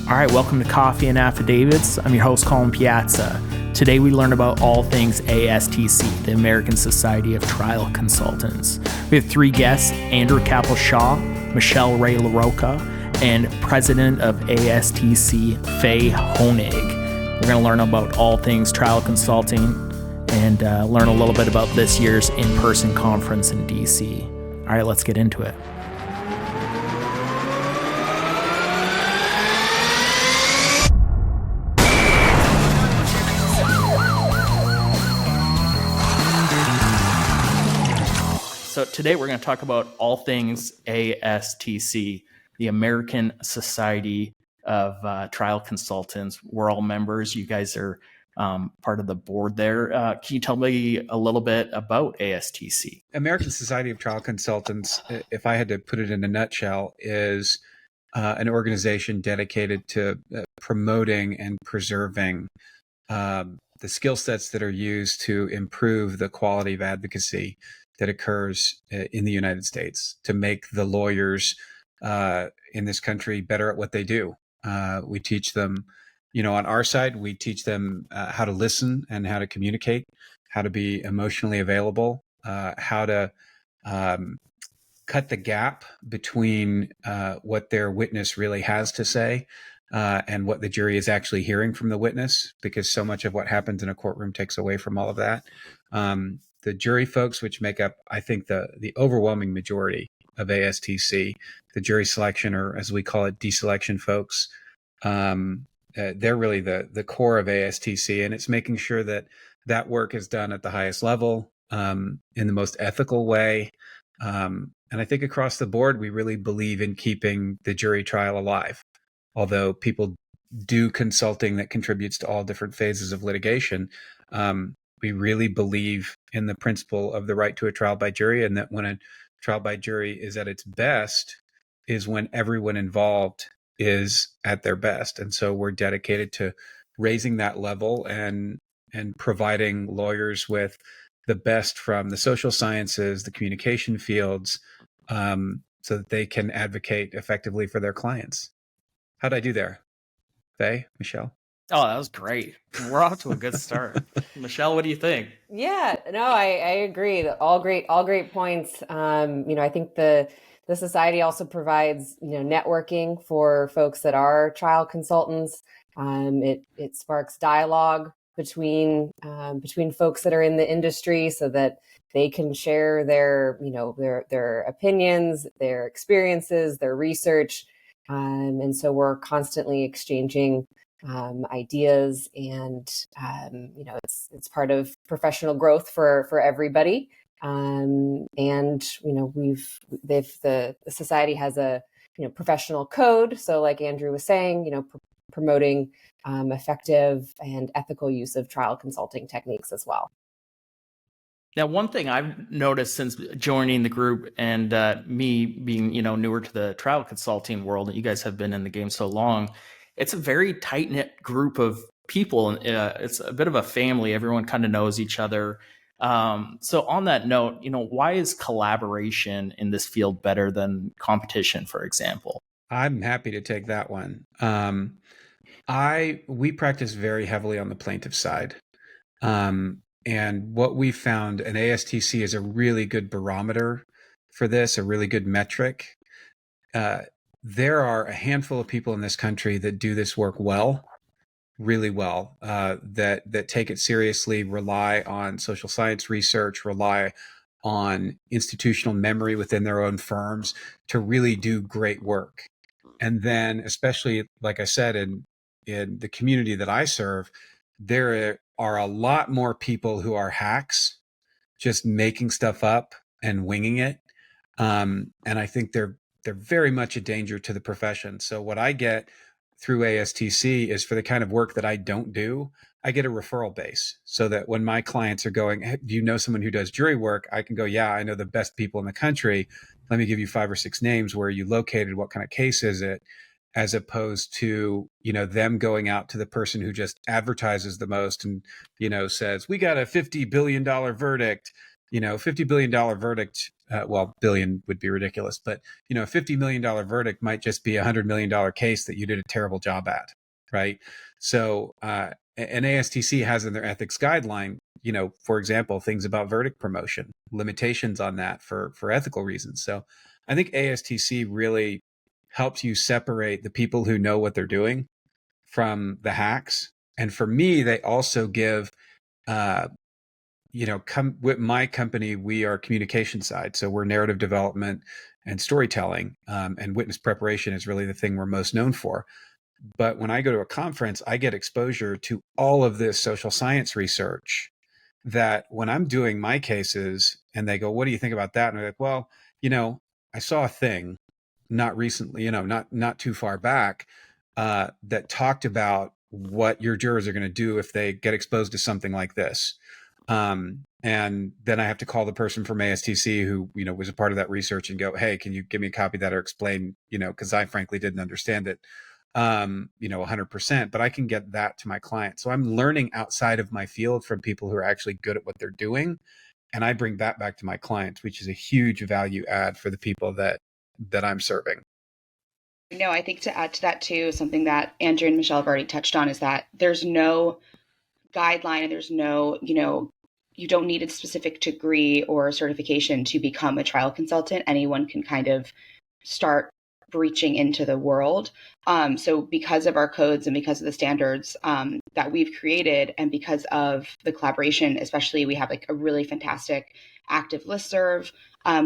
All right, welcome to Coffee and Affidavits. I'm your host, Colin Piazza. Today we learn about all things ASTC, the American Society of Trial Consultants. We have three guests, Andrew Capel-Shaw, Michelle Ray LaRocca, and President of ASTC, Faye Honig. We're going to learn about all things trial consulting and learn a little bit about this year's in-person conference in DC. All right, let's get into it. So today we're going to talk about all things ASTC, the American Society of Trial Consultants. We're all members. You guys are part of the board there. Can you tell me a little bit about ASTC? American Society of Trial Consultants, if I had to put it in a nutshell, is an organization dedicated to promoting and preserving the skill sets that are used to improve the quality of advocacy that occurs in the United States, to make the lawyers in this country better at what they do. We teach them, on our side, we teach them how to listen and how to communicate, how to be emotionally available, how to cut the gap between what their witness really has to say and what the jury is actually hearing from the witness, because so much of what happens in a courtroom takes away from all of that. The jury folks, which make up, I think, the overwhelming majority of ASTC, the jury selection, or as we call it, deselection folks, they're really the core of ASTC, and it's making sure that that work is done at the highest level, in the most ethical way. And I think across the board, we really believe in keeping the jury trial alive. Although people do consulting that contributes to all different phases of litigation, we really believe in the principle of the right to a trial by jury, and that when a trial by jury is at its best is when everyone involved is at their best. And so we're dedicated to raising that level and providing lawyers with the best from the social sciences, the communication fields, so that they can advocate effectively for their clients. How'd I do there? Faye, Michelle? Oh, that was great. We're off to a good start. Michelle, what do you think? Yeah, no, I agree. All great points. I think the society also provides, networking for folks that are trial consultants. It sparks dialogue between folks that are in the industry, so that they can share their opinions, their experiences, their research. And so we're constantly exchanging ideas, and it's part of professional growth for everybody. The society has a professional code. So like Andrew was saying, promoting effective and ethical use of trial consulting techniques as well. Now, one thing I've noticed since joining the group and me being, newer to the trial consulting world, and you guys have been in the game so long, it's a very tight-knit group of people. And it's a bit of a family. Everyone kind of knows each other. So on that note, why is collaboration in this field better than competition, for example? I'm happy to take that one. We practice very heavily on the plaintiff side. And what we found, and ASTC is a really good barometer for this, a really good metric. There are a handful of people in this country that do this work well, really well, that take it seriously, rely on social science research, rely on institutional memory within their own firms to really do great work. And then, especially, like I said, in the community that I serve, there are a lot more people who are hacks, just making stuff up and winging it. And I think they're very much a danger to the profession. So what I get through ASTC is, for the kind of work that I don't do, I get a referral base, so that when my clients are going, hey, do you know someone who does jury work? I can go, yeah, I know the best people in the country. Let me give you 5 or 6 names. Where are you located? What kind of case is it? As opposed to, them going out to the person who just advertises the most and, says, we got a $50 billion verdict. $50 billion verdict, well, billion would be ridiculous, but, a $50 million verdict might just be a $100 million case that you did a terrible job at, right? So, an ASTC has in their ethics guideline, for example, things about verdict promotion, limitations on that for ethical reasons. So I think ASTC really helps you separate the people who know what they're doing from the hacks. And for me, they also give, with my company, we are communication side. So we're narrative development and storytelling, and witness preparation is really the thing we're most known for. But when I go to a conference, I get exposure to all of this social science research that when I'm doing my cases and they go, what do you think about that? And I'm like, well, I saw a thing not recently, not too far back, that talked about what your jurors are going to do if they get exposed to something like this. And then I have to call the person from ASTC who, was a part of that research and go, hey, can you give me a copy of that or explain, because I frankly didn't understand it, 100%, but I can get that to my client. So I'm learning outside of my field from people who are actually good at what they're doing. And I bring that back to my clients, which is a huge value add for the people that I'm serving. No, I think to add to that too, something that Andrew and Michelle have already touched on is that there's no guideline and there's no, you don't need a specific degree or certification to become a trial consultant. Anyone can kind of start breaching into the world. So because of our codes and because of the standards that we've created and because of the collaboration, especially we have like a really fantastic active listserv.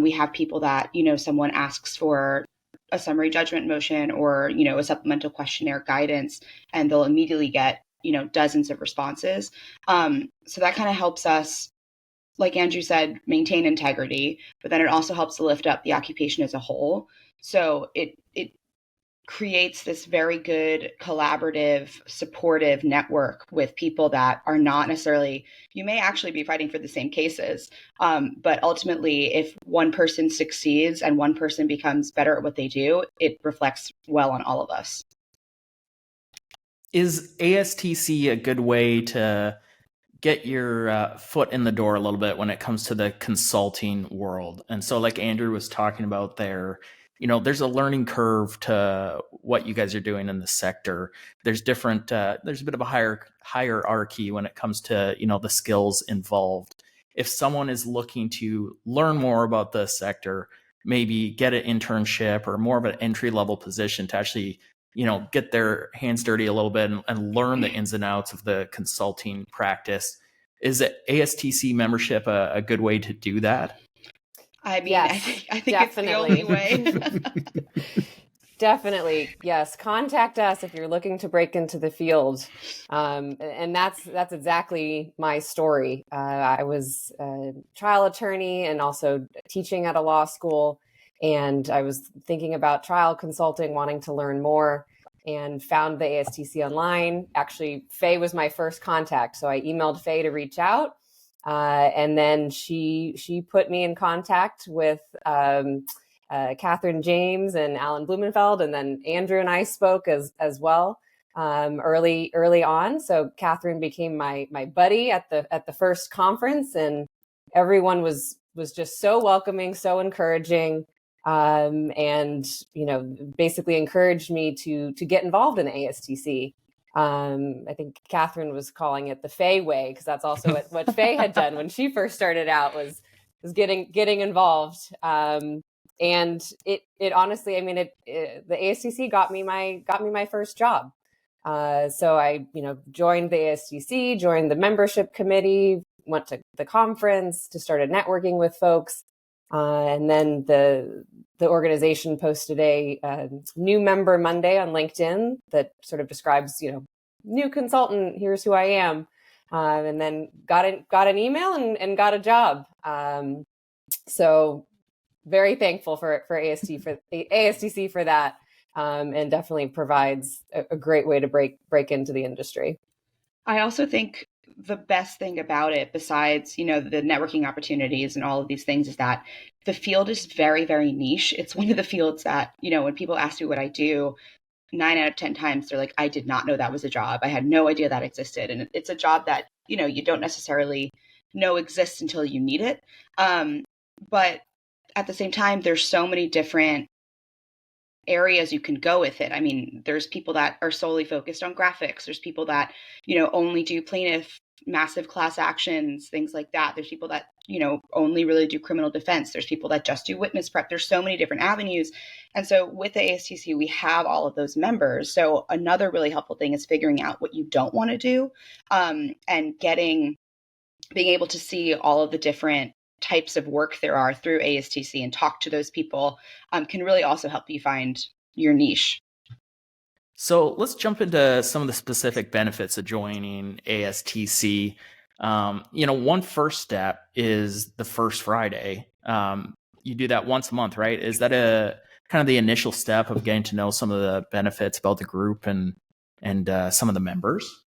We have people that, someone asks for a summary judgment motion or, a supplemental questionnaire guidance, and they'll immediately get, dozens of responses. So that kind of helps us, like Andrew said, maintain integrity, but then it also helps to lift up the occupation as a whole. So it creates this very good collaborative, supportive network with people that are not necessarily, you may actually be fighting for the same cases. But ultimately, if one person succeeds and one person becomes better at what they do, it reflects well on all of us. Is ASTC a good way to get your foot in the door a little bit when it comes to the consulting world? And so like Andrew was talking about there, there's a learning curve to what you guys are doing in the sector. There's different, there's a bit of a hierarchy when it comes to, the skills involved. If someone is looking to learn more about the sector, maybe get an internship or more of an entry-level position to actually, get their hands dirty a little bit and learn the ins and outs of the consulting practice, is ASTC membership a good way to do that? I mean, yes, I think it's the only way. Definitely. Yes. Contact us if you're looking to break into the field. And that's exactly my story. I was a trial attorney and also teaching at a law school. And I was thinking about trial consulting, wanting to learn more, and found the ASTC online. Actually, Faye was my first contact. So I emailed Faye to reach out. And then she put me in contact with Catherine James and Alan Blumenfeld, and then Andrew and I spoke as well early on. So Catherine became my buddy at the first conference, and everyone was just so welcoming, so encouraging, and basically encouraged me to get involved in ASTC. I think Catherine was calling it the Faye way, because that's also what Faye had done when she first started out, was getting involved. And it honestly, I mean, the ASTC got me my first job. So I, joined the ASTC, joined the membership committee, went to the conference, started networking with folks. And then the organization posted a new member Monday on LinkedIn that sort of describes, new consultant, here's who I am. And then got an email and got a job. So very thankful for ASTC for that. And definitely provides a great way to break into the industry. I also think the best thing about it, besides, the networking opportunities and all of these things, is that the field is very, very niche. It's one of the fields that, when people ask me what I do, 9 out of 10 times they're like, I did not know that was a job. I had no idea that existed. And it's a job that, you don't necessarily know exists until you need it. But at the same time, there's so many different areas you can go with it. I mean, there's people that are solely focused on graphics. There's people that, only do plaintiff, massive class actions, things like that. There's people that, only really do criminal defense. There's people that just do witness prep. There's so many different avenues. And so with the ASTC, we have all of those members. So another really helpful thing is figuring out what you don't want to do, and being able to see all of the different types of work there are through ASTC and talk to those people can really also help you find your niche. So let's jump into some of the specific benefits of joining ASTC. One first step is the first Friday. You do that once a month, right? Is that a kind of the initial step of getting to know some of the benefits about the group and some of the members?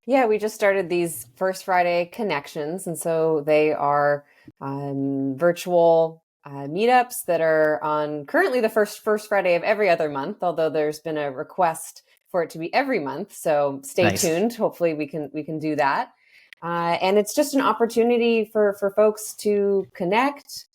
Yeah, we just started these First Friday connections. And so they are virtual meetups that are on currently the first Friday of every other month, although there's been a request for it to be every month. So stay tuned. Hopefully we can do that. And it's just an opportunity for folks to connect,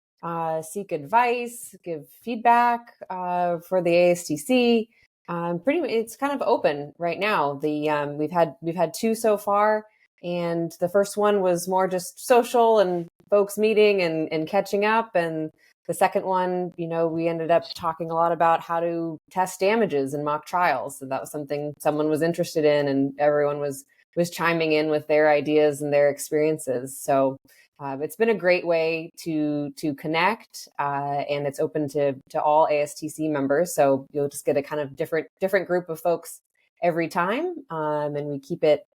seek advice, give feedback for the ASTC. It's kind of open right now. We've had two so far, and the first one was more just social and folks meeting and catching up. And the second one, we ended up talking a lot about how to test damages in mock trials. So that was something someone was interested in, and everyone was chiming in with their ideas and their experiences. So it's been a great way to connect, and it's open to all ASTC members. So you'll just get a kind of different group of folks every time, and we keep it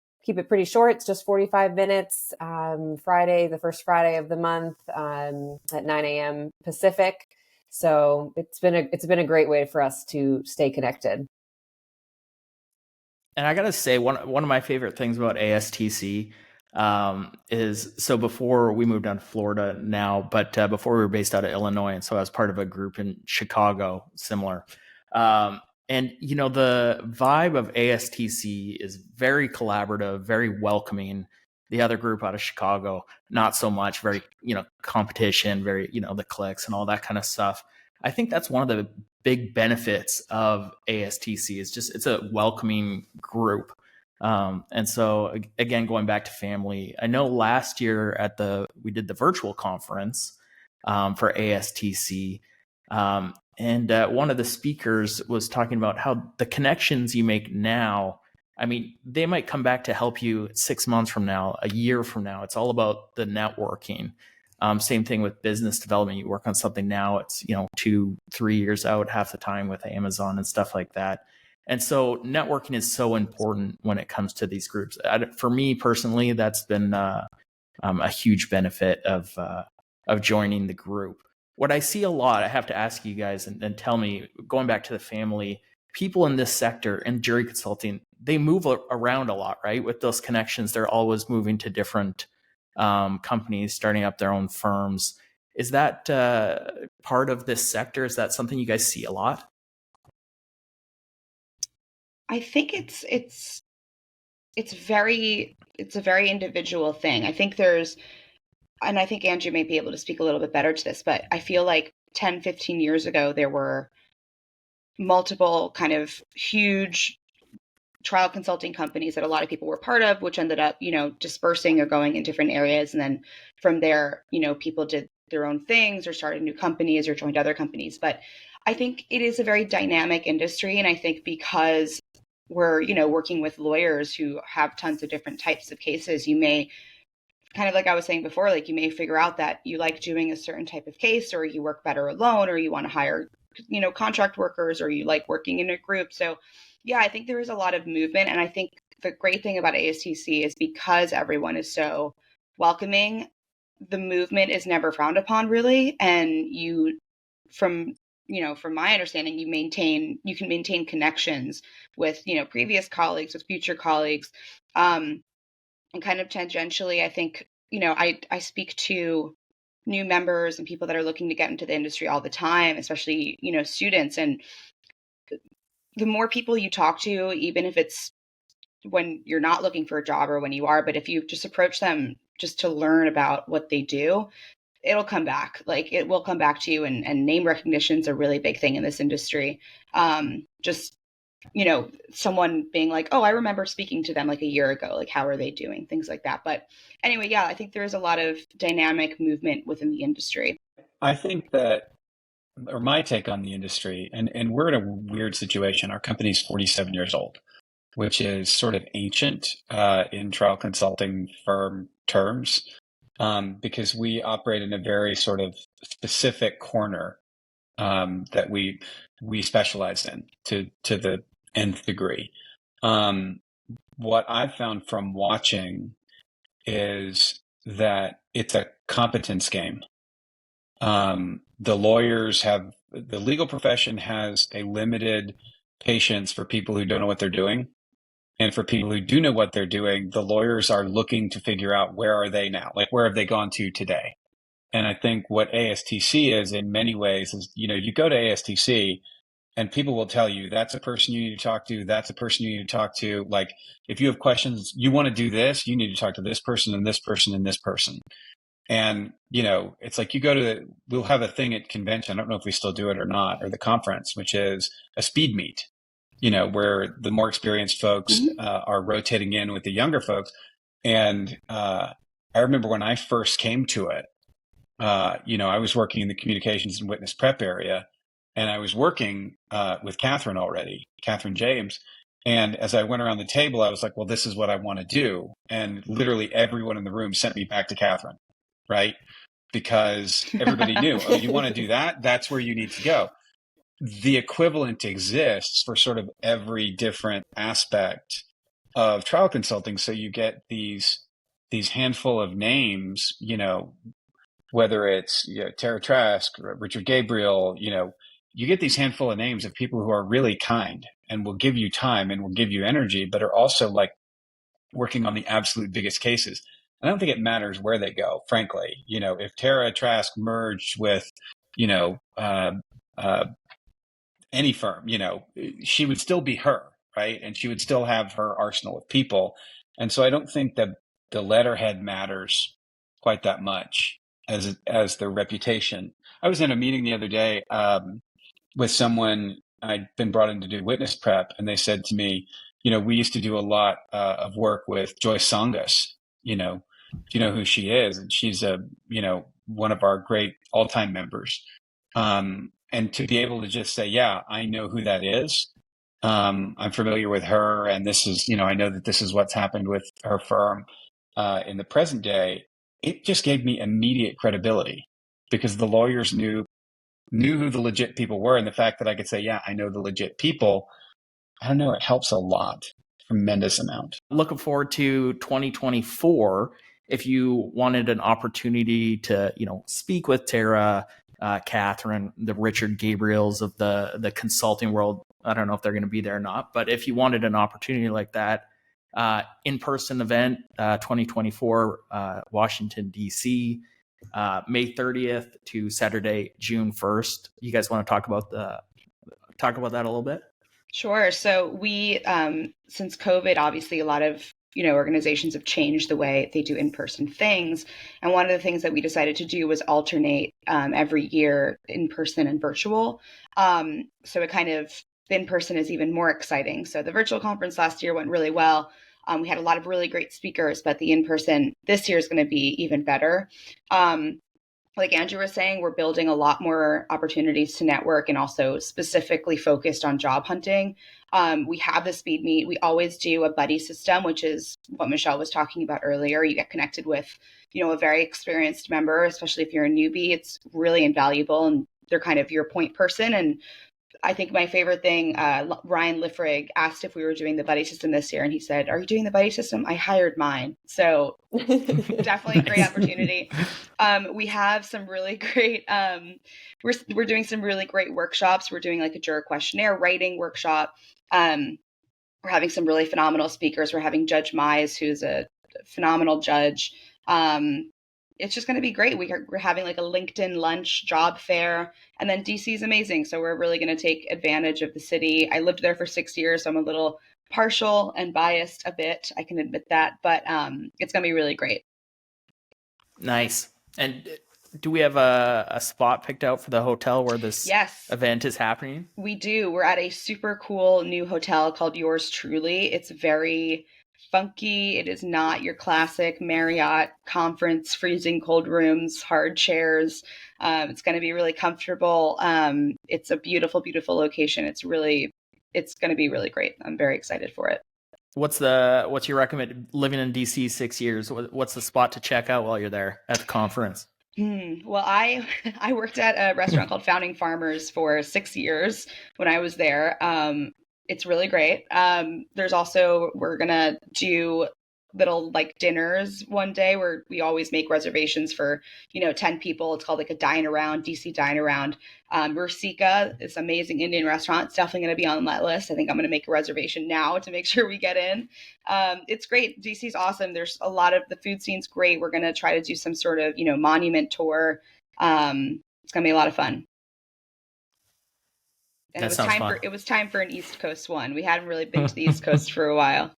pretty short. It's just 45 minutes. Friday, the first Friday of the month, at 9 a.m. Pacific. So it's been a great way for us to stay connected. And I gotta say, one of my favorite things about ASTC is, so before we moved down to Florida now, but before we were based out of Illinois, and so I was part of a group in Chicago, similar. And the vibe of ASTC is very collaborative, very welcoming. The other group out of Chicago, not so much, very competition, very the cliques and all that kind of stuff. I think that's one of the big benefits of ASTC is just it's a welcoming group. And so again, going back to family, I know last year we did the virtual conference for ASTC. And one of the speakers was talking about how the connections you make now, I mean, they might come back to help you 6 months from now, a year from now. It's all about the networking. Same thing with business development. You work on something now, it's 2-3 years out half the time with Amazon and stuff like that. And so networking is so important when it comes to these groups. For me personally, that's been a huge benefit of joining the group. What I see a lot, I have to ask you guys and tell me, going back to the family, people in this sector and jury consulting, they move around a lot, right? With those connections, they're always moving to different companies, starting up their own firms. Is that part of this sector? Is that something you guys see a lot? I think it's a very individual thing. I think and I think Andrew may be able to speak a little bit better to this, but I feel like 10, 15 years ago, there were multiple kind of huge trial consulting companies that a lot of people were part of, which ended up, dispersing or going in different areas. And then from there, people did their own things or started new companies or joined other companies. But I think it is a very dynamic industry. And I think because we're, working with lawyers who have tons of different types of cases, you may, kind of like I was saying before, like you may figure out that you like doing a certain type of case, or you work better alone, or you want to hire, contract workers, or you like working in a group. So yeah, I think there is a lot of movement. And I think the great thing about ASTC is because everyone is so welcoming, the movement is never frowned upon really. And from my understanding, you can maintain connections with, previous colleagues, with future colleagues. And kind of tangentially, I think, I speak to new members and people that are looking to get into the industry all the time, especially, students. And the more people you talk to, even if it's when you're not looking for a job or when you are, but if you just approach them just to learn about what they do, it'll come back. Like it will come back to you, and name recognition is a really big thing in this industry. Just, someone being like, oh, I remember speaking to them like a year ago, like, how are they doing? Things like that. But anyway, yeah, I think there is a lot of dynamic movement within the industry. I think that, or my take on the industry, and we're in a weird situation. Our company's 47 years old, which is sort of ancient in trial consulting firm terms, because we operate in a very sort of specific corner that we specialize in to the nth degree. What I've found from watching is that it's a competence game. The legal profession has a limited patience for people who don't know what they're doing. And for people who do know what they're doing, the lawyers are looking to figure out, where are they now? Like, where have they gone to today? And I think what ASTC is in many ways is, you go to ASTC and people will tell you, that's a person you need to talk to. That's a person you need to talk to. Like, if you have questions, you want to do this, you need to talk to this person and this person and this person. And, it's like we'll have a thing at convention. I don't know if we still do it or not, or the conference, which is a speed meet, where the more experienced folks are rotating in with the younger folks. And I remember when I first came to it, I was working in the communications and witness prep area, and I was working with Catherine James. And as I went around the table, I was like, well, this is what I want to do. And literally everyone in the room sent me back to Catherine, right? Because everybody knew, oh, you want to do that? That's where you need to go. The equivalent exists for sort of every different aspect of trial consulting. So you get these handful of names, whether it's Tara Trask, Richard Gabriel, you get these handful of names of people who are really kind and will give you time and will give you energy, but are also like working on the absolute biggest cases. I don't think it matters where they go, frankly. If Tara Trask merged with, any firm, she would still be her, right? And she would still have her arsenal of people. And so I don't think that the letterhead matters quite that much as their reputation. I was in a meeting the other day with someone. I'd been brought in to do witness prep, and they said to me, we used to do a lot of work with Joyce Songas. Do you know who she is? And she's one of our great all-time members. And to be able to just say, yeah, I know who that is. I'm familiar with her, and this is, I know that this is what's happened with her firm in the present day. It just gave me immediate credibility because the lawyers knew who the legit people were. And the fact that I could say, yeah, I know the legit people, I don't know, it helps a lot, tremendous amount. Looking forward to 2024. If you wanted an opportunity to, speak with Tara, Catherine, the Richard Gabriels of the consulting world, I don't know if they're going to be there or not, but if you wanted an opportunity like that, in-person event, 2024, Washington, D.C., May 30th to Saturday, June 1st. You guys want to talk about that a little bit? Sure. So we, since COVID, obviously a lot of, organizations have changed the way they do in-person things. And one of the things that we decided to do was alternate every year in-person and virtual. So it kind of, in-person is even more exciting. So the virtual conference last year went really well. We had a lot of really great speakers, but the in-person this year is going to be even better. Like Andrew was saying, we're building a lot more opportunities to network and also specifically focused on job hunting. We have the speed meet. We always do a buddy system, which is what Michelle was talking about earlier. You get connected with, a very experienced member, especially if you're a newbie. It's really invaluable, and they're kind of your point person. And I think my favorite thing, Ryan Liffrig asked if we were doing the buddy system this year, and he said, "Are you doing the buddy system?" I hired mine. So definitely a great opportunity. We have some really great, we're doing some really great workshops. We're doing like a juror questionnaire writing workshop. We're having some really phenomenal speakers. We're having Judge Mize, who's a phenomenal judge. it's just going to be great. We're having like a LinkedIn lunch job fair, and then DC is amazing. So we're really going to take advantage of the city. I lived there for 6 years, so I'm a little partial and biased a bit. I can admit that, but it's going to be really great. Nice. And do we have a spot picked out for the hotel where this event is happening? We do. We're at a super cool new hotel called Yours Truly. It's very funky. It is not your classic Marriott conference, freezing cold rooms, hard chairs. It's going to be really comfortable. It's a beautiful, beautiful location. It's going to be really great. I'm very excited for it. What's your recommend living in DC 6 years? What's the spot to check out while you're there at the conference? Well, I worked at a restaurant called Founding Farmers for 6 years when I was there. It's really great. There's also, we're going to do little like dinners one day where we always make reservations for, 10 people. It's called like a dine around, DC dine around. Rusika, this amazing Indian restaurant. It's definitely going to be on that list. I think I'm going to make a reservation now to make sure we get in. It's great. DC's awesome. There's a lot of, the food scene's great. We're going to try to do some sort of, monument tour. It's going to be a lot of fun. And it was time for an East Coast one. We hadn't really been to the East Coast for a while.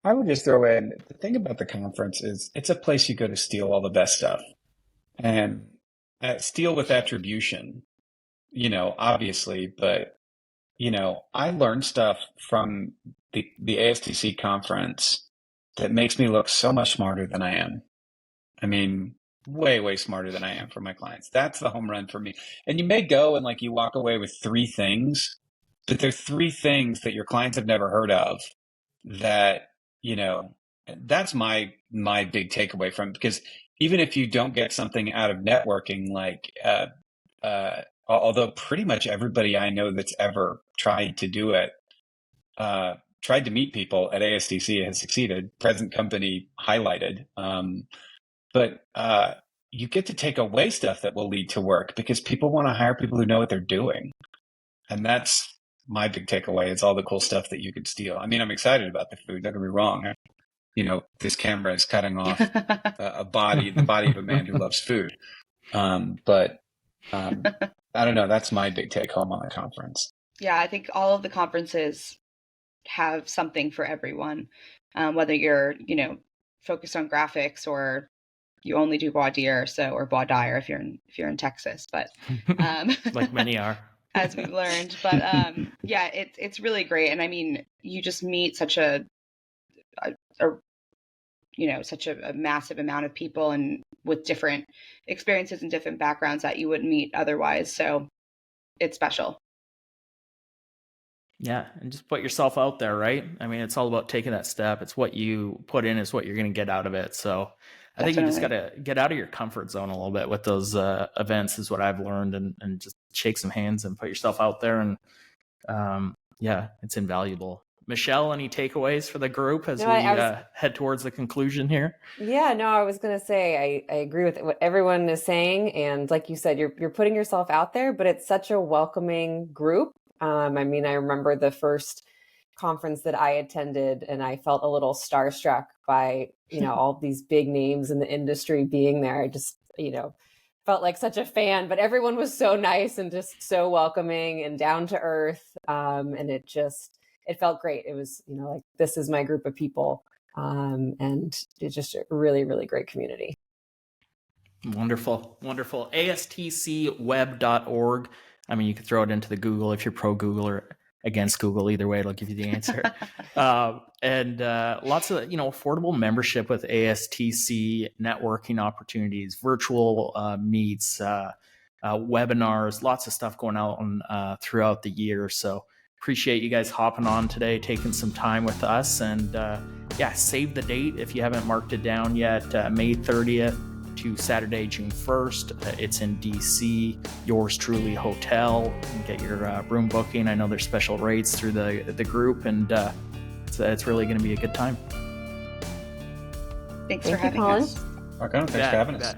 I would just throw in, the thing about the conference is it's a place you go to steal all the best stuff. And steal with attribution, obviously, but, I learned stuff from the ASTC conference that makes me look so much smarter than I am. I mean, way, way smarter than I am for my clients. That's the home run for me. And you may go and you walk away with 3 things, but they're 3 things that your clients have never heard of that, that's my big takeaway from it. Because even if you don't get something out of networking, although pretty much everybody I know that's ever tried to do it, tried to meet people at ASTC has succeeded, present company highlighted. But you get to take away stuff that will lead to work because people want to hire people who know what they're doing. And that's my big takeaway. It's all the cool stuff that you could steal. I mean, I'm excited about the food. Don't get me wrong. This camera is cutting off the body of a man who loves food. But I don't know. That's my big take home on the conference. Yeah, I think all of the conferences have something for everyone, whether you're, focused on graphics or you only do voir dire, or voir dire if you're in Texas, but like many are, as we've learned. But yeah, it's really great, and I mean, you just meet such a massive amount of people and with different experiences and different backgrounds that you wouldn't meet otherwise. So it's special. Yeah, and just put yourself out there, right? I mean, it's all about taking that step. It's what you put in is what you're going to get out of it. So I think you just got to get out of your comfort zone a little bit with those events is what I've learned, and just shake some hands and put yourself out there. And yeah, it's invaluable. Michelle, any takeaways for the group as we head towards the conclusion here? Yeah, no, I was going to say, I agree with what everyone is saying. And like you said, you're putting yourself out there, but it's such a welcoming group. I mean, I remember the first conference that I attended and I felt a little starstruck by, all these big names in the industry being there. I just, felt like such a fan, but everyone was so nice and just so welcoming and down to earth. And it felt great. It was, this is my group of people. And it's just a really, really great community. Wonderful. Wonderful. ASTCweb.org. I mean, you could throw it into the Google if you're pro Google or against Google. Either way, it'll give you the answer. And lots of, affordable membership with ASTC, networking opportunities, virtual meets, webinars, lots of stuff going on throughout the year. So appreciate you guys hopping on today, taking some time with us. And save the date if you haven't marked it down yet. May 30th. to Saturday, June 1st. It's in DC, Yours Truly Hotel. You can get your room booking. I know there's special rates through the group, and it's really going to be a good time. Thanks for having us. Thanks for having us.